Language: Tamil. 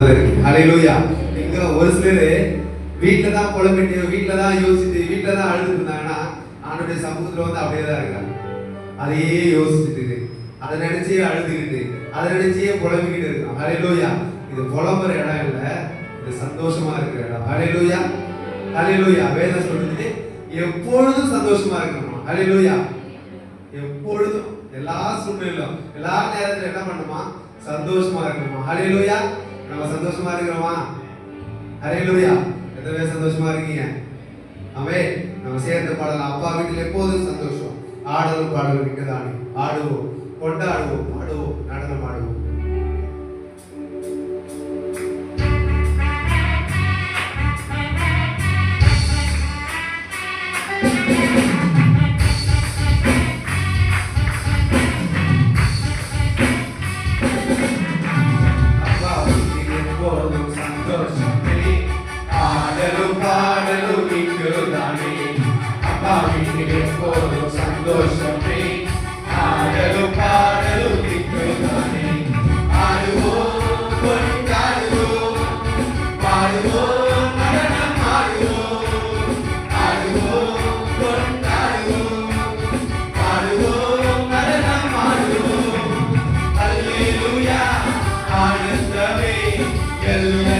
ஹல்லேலூயா. இங்க ஒரு சிலர் வீட்டில தான் புலம்பிட்டு, வீட்டில தான் யோசிச்சுட்டு, வீட்டில தான் அழுதுட்டு இருந்தாங்கன்னா ஆண்டவருடைய சமூகத்துல வந்து அப்படியே தான் இருக்காங்க. அதையே யோசிச்சுட்டு, அதை நினைச்சே அழுதுகிட்டு, அதை நினைச்சே புலம்பிக்கிட்டு இருக்கோம். ஹல்லேலூயா. இது புலம்புற இடம் இல்ல, இது சந்தோஷமா இருக்கிற இடம். ஹல்லேலூயா. ஹல்லேலூயா. வேதம் சொல்லுது எப்பொழுதும் சந்தோஷமா இருக்கணும். ஹல்லேலூயா. எப்பொழுதும் எல்லா சூழ்நிலையிலும் எல்லா நேரத்துல என்ன பண்ணுமா? சந்தோஷமா இருக்கணுமா? ஹல்லேலூயா. நம்ம சந்தோஷமா இருக்கிறோமா? ஹல்லேலூயா. எத்தனை பேர் சந்தோஷமா இருக்கீங்க? ஆமென். நம்ம சேர்ந்து பாடலாம். அப்பா வீட்டில் எப்போதும் சந்தோஷம். ஆடலும் பாடலும் மிக்கதானே. ஆடுவோம், கொண்டாடுவோம், பாடுவோம், நடனம் ஆடுவோம். சந்தோஷமே ஆடலும் பாடலும் நிற்குதானே. ஆடுவோம், கொண்டாடுவோம், பாடுவோம், நடனம் ஆடுவோம். ஆடுவோம், கொண்டாடுவோம், பாடுவோம், நடனம் ஆடுவோம். அல்லேலூயா. ஆனந்தமே எல்லை